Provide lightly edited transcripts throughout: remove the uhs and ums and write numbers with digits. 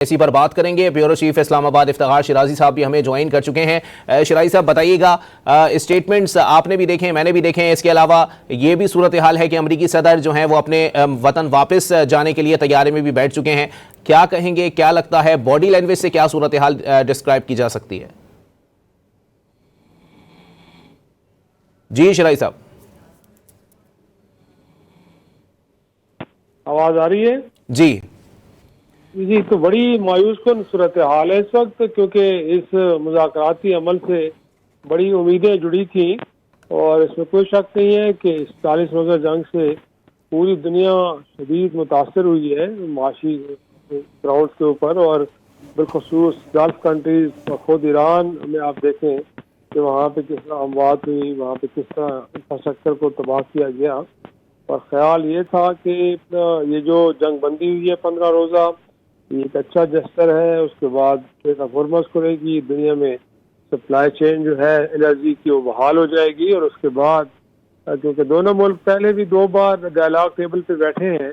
इसी पर बात करेंगे। ब्यूरो चीफ इस्लामाबाद इफ्तिखार शिराजी साहब भी हमें ज्वाइन कर चुके हैं। शिराजी साहब बताइएगा, स्टेटमेंट्स आपने भी देखे, मैंने भी देखे हैं, इसके अलावा ये भी सूरत हाल है कि अमरीकी सदर जो हैं वो अपने वतन वापस जाने के लिए तैयारी में भी बैठ चुके हैं। क्या कहेंगे, क्या लगता है, बॉडी लैंग्वेज से क्या सूरत हाल डिस्क्राइब की जा सकती है? जी शिराजी साहब, आवाज आ रही है? जी जी, तो बड़ी मायूस कुन सूरत हाल है इस वक्त, क्योंकि इस मुज़ाकराती अमल से बड़ी उम्मीदें जुड़ी थी और इसमें कोई शक नहीं है कि इस 40 रोज़ा जंग से पूरी दुनिया शदीद मुतासर हुई है माशी ग्राउंड के ऊपर, और बिलखसूस गल्फ कंट्रीज, खुद ईरान में आप देखें कि वहाँ पे किस तरह अमवात हुई, वहाँ पे किस तरह इंफ्रास्ट्रक्चर को तबाह किया गया। और ख्याल ये था कि ये जो जंग बंदी हुई है 15 रोज़ा, ये एक अच्छा जस्टर है। उसके बाद ट्रेड ऑफ हॉर्मस खुलेगी, दुनिया में सप्लाई चेन जो है एनर्जी की वो बहाल हो जाएगी। और उसके बाद क्योंकि दोनों मुल्क पहले भी 2 बार डायलॉग टेबल पे बैठे हैं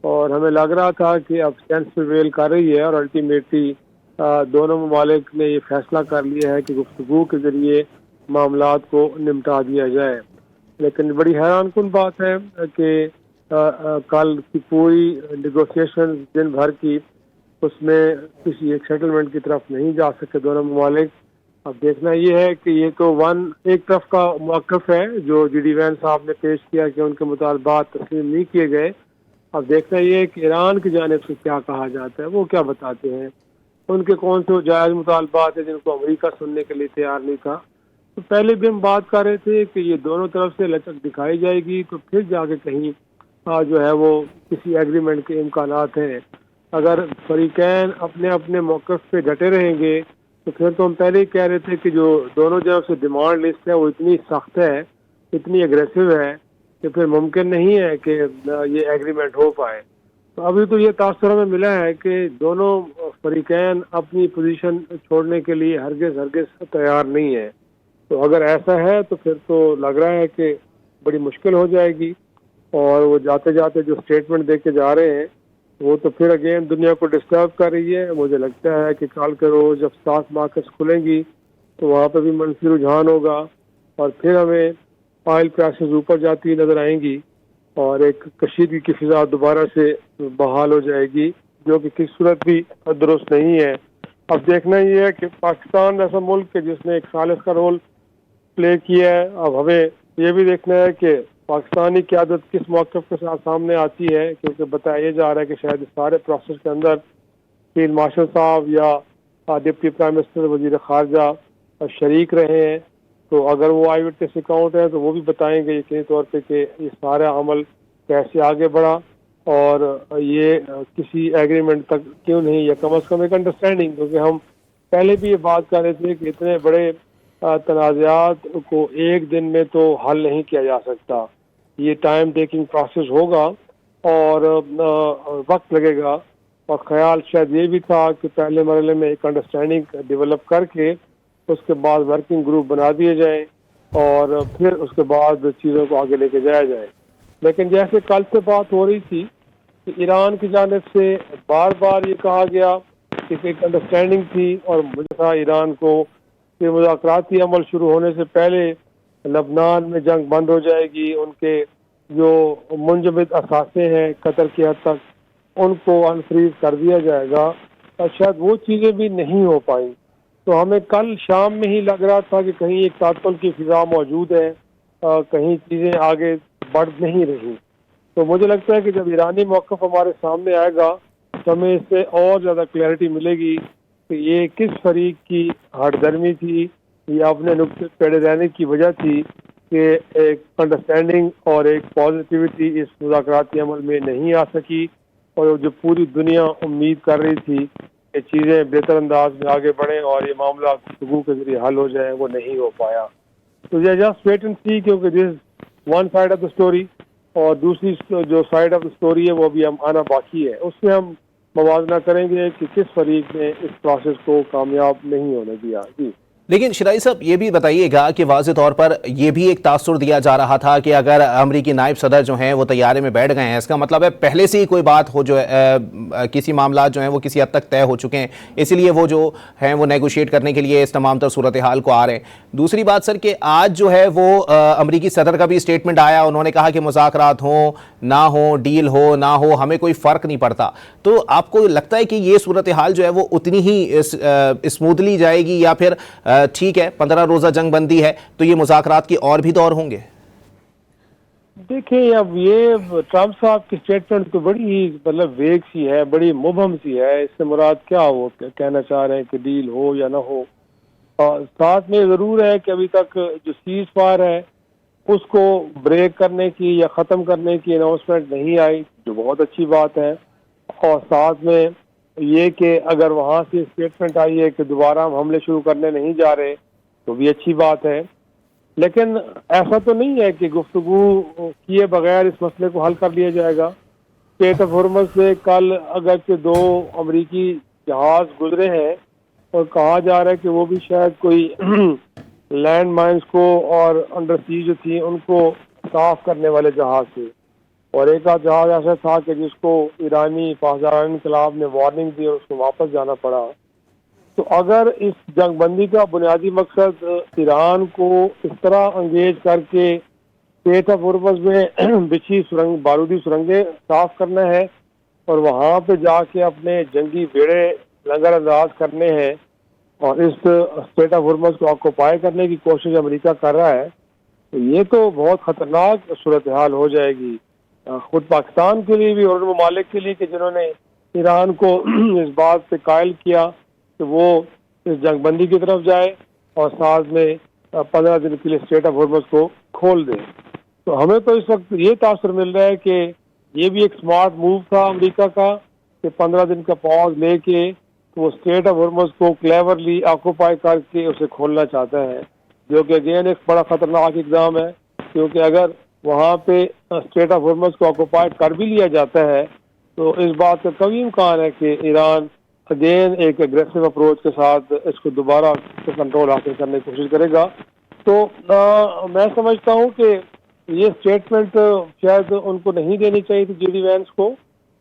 और हमें लग रहा था कि अब सेंस प्रिवेल कर रही है और अल्टीमेटली दोनों ममालिक ने ये फैसला कर लिया है कि गुफ्तगू के जरिए मामलात को निपटा दिया जाए। लेकिन बड़ी हैरान कुन बात है कि कल की पूरी निगोशिएशन दिन भर की, उसमें किसी एक सेटलमेंट की तरफ नहीं जा सके दोनों ममालिक। अब देखना ये है कि ये तो एक तरफ का मौक़िफ़ है जो जीडी वैन साहब ने पेश किया कि उनके मुतालबात तस्लीम नहीं किए गए। अब देखना ये है कि ईरान की जानिब से क्या कहा जाता है, वो क्या बताते हैं, उनके कौन से जायज़ मुतालबात है जिनको अमेरिका सुनने के लिए तैयार नहीं था। तो पहले भी हम बात कर रहे थे कि ये दोनों तरफ से लचक दिखाई जाएगी तो फिर जाके कहीं जो है वो किसी एग्रीमेंट के इम्कानात हैं। अगर फरीकैन अपने अपने मौक़िफ़ पे डटे रहेंगे तो फिर तो हम पहले ही कह रहे थे कि जो दोनों तरफ से डिमांड लिस्ट है वो इतनी सख्त है, इतनी एग्रेसिव है कि फिर मुमकिन नहीं है कि ये एग्रीमेंट हो पाए। तो अभी तो ये तासुर हमें मिला है कि दोनों फरीकैन अपनी पोजीशन छोड़ने के लिए हरगिज़ तैयार नहीं है। तो अगर ऐसा है तो फिर तो लग रहा है कि बड़ी मुश्किल हो जाएगी। और वो जाते जाते जो स्टेटमेंट दे के जा रहे हैं वो तो फिर अगेन दुनिया को डिस्टर्ब कर रही है। मुझे लगता है कि कल के रोज़ जब स्टॉक मार्केट्स खुलेंगी तो वहाँ पर भी मनफी रुझान होगा और फिर हमें ऑयल प्राइसेस ऊपर जाती नज़र आएंगी और एक कशीदगी की फिजा दोबारा से बहाल हो जाएगी, जो कि किसी सूरत भी दुरुस्त नहीं है। अब देखना ये है कि पाकिस्तान ऐसा मुल्क है जिसने एक सालिस का रोल प्ले किया है। अब हमें ये भी देखना है कि पाकिस्तानी क़यादत किस मौक़िफ़ के साथ सामने आती है, क्योंकि बताया जा रहा है कि शायद इस सारे प्रोसेस के अंदर फील्ड मार्शल साहब या डिप्टी प्राइम मिनिस्टर, वज़ीर ख़ारजा शरीक रहे हैं। तो अगर वो आई विटनेस अकाउंट है तो वो भी बताएंगे यकीनी तौर पे कि ये सारा अमल कैसे आगे बढ़ा और ये किसी एग्रीमेंट तक क्यों नहीं, या कम अज़ कम एक अंडरस्टैंडिंग। क्योंकि हम पहले भी ये बात कर रहे थे कि इतने बड़े तनाज़ात को एक दिन में तो हल नहीं किया जा सकता, ये टाइम टेकिंग प्रोसेस होगा और वक्त लगेगा। और ख्याल शायद ये भी था कि पहले मरहले में एक अंडरस्टैंडिंग डेवलप करके उसके बाद वर्किंग ग्रुप बना दिए जाए और फिर उसके बाद चीज़ों को आगे लेके जाया जाए। लेकिन जैसे कल से बात हो रही थी कि ईरान की जानिब से बार बार ये कहा गया कि एक अंडरस्टैंडिंग थी और मुझे था ईरान को कि मुज़ाकराती अमल शुरू होने से पहले लबनान में जंग बंद हो जाएगी, उनके जो मुंजमद असासे हैं कतर की हद तक उनको अनफ्रीज कर दिया जाएगा, और शायद वो चीज़ें भी नहीं हो पाई। तो हमें कल शाम में ही लग रहा था कि कहीं एक तातुल की फिजा मौजूद है, कहीं चीज़ें आगे बढ़ नहीं रही। तो मुझे लगता है कि जब ईरानी मौक़िफ़ हमारे सामने आएगा तो हमें इससे और ज़्यादा क्लैरिटी मिलेगी कि ये किस फरीक की हठधर्मी थी या अपने नुक्ते पेड़े रहने की वजह थी कि एक अंडरस्टैंडिंग और एक पॉजिटिविटी इस मुज़ाकराती अमल में नहीं आ सकी, और जो पूरी दुनिया उम्मीद कर रही थी कि चीज़ें बेहतर अंदाज में आगे बढ़ें और ये मामला गुफ्तगू के जरिए हल हो जाए, वो नहीं हो पाया। तो ये जस्ट वेट एंड सी, क्योंकि this one side of the story और दूसरी जो साइड ऑफ द स्टोरी है वो भी हम आना बाकी है। उसमें हम मवाजना करेंगे कि किस फरीक ने इस प्रोसेस को कामयाब नहीं होने दिया। जी लेकिन शिराई साहब ये भी बताइएगा कि वाज़े तौर पर यह भी एक तासुर दिया जा रहा था कि अगर अमरीकी नायब सदर जो हैं वो तैयारे में बैठ गए हैं, इसका मतलब है पहले से ही कोई बात हो, जो है किसी मामला जो हैं वो किसी हद तक तय हो चुके हैं, इसलिए वो जो हैं वो नेगोशिएट करने के लिए इस तमाम तर सूरत हाल को आ रहे हैं। दूसरी बात सर कि आज जो है वो अमरीकी सदर का भी स्टेटमेंट आया, उन्होंने कहा कि मुज़ाकरात हों ना हो, डील हो ना हो, हमें कोई फ़र्क नहीं पड़ता। तो आपको लगता है कि ये सूरत हाल जो है वो उतनी ही स्मूथली जाएगी, या फिर ठीक है 15 रोजा जंग बंदी है तो ये मुज़ाकरात के और भी दौर होंगे? देखिए, अब ये ट्रम्प साहब की स्टेटमेंट तो बड़ी ही मतलब वेग सी है, बड़ी मुबहम सी है। इससे मुराद क्या वो कहना चाह रहे हैं कि डील हो या ना हो। और साथ में ज़रूर है कि अभी तक जो सीज फायर है उसको ब्रेक करने की या ख़त्म करने की अनाउंसमेंट नहीं आई, जो बहुत अच्छी बात है। और साथ में ये कि अगर वहाँ से स्टेटमेंट आई है कि दोबारा हम हमले शुरू करने नहीं जा रहे, तो भी अच्छी बात है। लेकिन ऐसा तो नहीं है कि गुफ्तगू किए बगैर इस मसले को हल कर लिया जाएगा। स्ट्रेट ऑफ हॉर्मज़ से कल अगर के 2 अमरीकी जहाज गुजरे हैं और कहा जा रहा है कि वो भी शायद कोई लैंड माइंस को और अंडर सी जो थी उनको साफ करने वाले जहाज थे। और एक आध जहाज ऐसा था कि जिसको ईरानी पाकिस्तान इनकलाब ने वार्निंग दी और उसको वापस जाना पड़ा। तो अगर इस जंगबंदी का बुनियादी मकसद ईरान को इस तरह एंगेज करके स्ट्रेट ऑफ हॉर्मज़ में बिछी सुरंग बारूदी सुरंगें साफ करना है और वहाँ पे जाके अपने जंगी बेड़े लंगर अंदाज करने हैं और इस स्ट्रेट ऑफ हॉर्मज़ को ऑक्यूपाई करने की कोशिश अमेरिका कर रहा है, तो ये तो बहुत खतरनाक सूरत हाल हो जाएगी खुद पाकिस्तान के लिए भी और उन ममालिक के लिए कि जिन्होंने ईरान को इस बात पे कायल किया कि वो इस जंगबंदी की तरफ जाए और साथ में 15 दिन के लिए स्ट्रेट ऑफ हॉर्मज़ को खोल दे। तो हमें तो इस वक्त ये तासर मिल रहा है कि ये भी एक स्मार्ट मूव था अमेरिका का कि 15 दिन का पॉज लेके तो वो स्ट्रेट ऑफ हॉर्मज़ को क्लेवरली ऑक्यूपाई करके उसे खोलना चाहता है, जो कि अगेन एक बड़ा खतरनाक एग्जाम है। क्योंकि अगर वहाँ पे स्ट्रेट ऑफ हॉर्मज़ को ऑक्यूपाई कर भी लिया जाता है तो इस बात का कभी इम्कान है कि ईरान अगेन एक एग्रेसिव अप्रोच के साथ इसको दोबारा कंट्रोल हासिल करने की कोशिश करेगा। तो मैं समझता हूँ कि ये स्टेटमेंट शायद उनको नहीं देनी चाहिए थी जेडी वैंस को।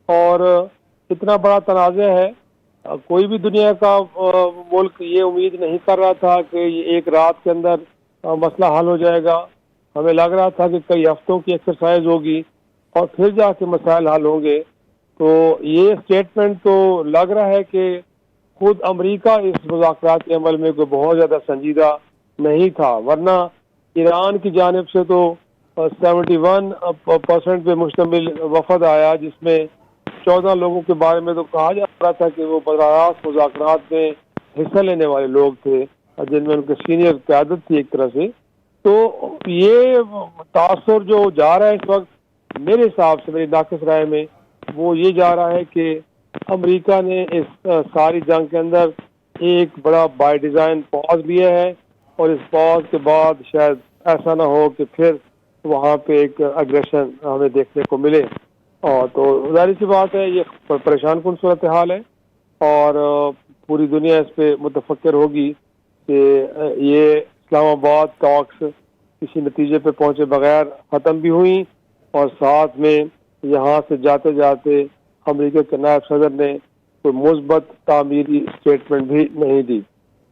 और इतना बड़ा तनाज़ा है, कोई भी दुनिया का मुल्क ये उम्मीद नहीं कर रहा था कि ये एक रात के अंदर मसला हल हो जाएगा। हमें लग रहा था कि कई हफ्तों की एक्सरसाइज होगी और फिर जाके मसाइल हल होंगे। तो ये स्टेटमेंट तो लग रहा है कि खुद अमेरिका इस मुज़ाकरात के अमल में कोई बहुत ज़्यादा संजीदा नहीं था, वरना ईरान की जानिब से तो 71% पे मुश्तमिल वफद आया, जिसमें 14 लोगों के बारे में तो कहा जा रहा था कि वो बराह मुज़ाकरात में हिस्सा लेने वाले लोग थे, जिनमें उनके सीनियर क़यादत थी एक तरह से। तो ये तासुर जो जा रहा है इस वक्त मेरे हिसाब से, मेरी नाक़िस राय में, वो ये जा रहा है कि अमेरिका ने इस सारी जंग के अंदर एक बड़ा बाय डिज़ाइन पॉज लिया है और इस पॉज के बाद शायद ऐसा ना हो कि फिर वहाँ पे एक अग्रेशन हमें देखने को मिले। और तो जाहिर सी बात है ये परेशान कुन सूरत हाल है और पूरी दुनिया इस पे मुतफक्किर होगी कि ये इस्लामाबाद टॉक्स किसी नतीजे पे पहुंचे बगैर ख़त्म भी हुई और साथ में यहाँ से जाते जाते अमेरिका के नायब सदर ने कोई मुस्बत तामीरी स्टेटमेंट भी नहीं दी।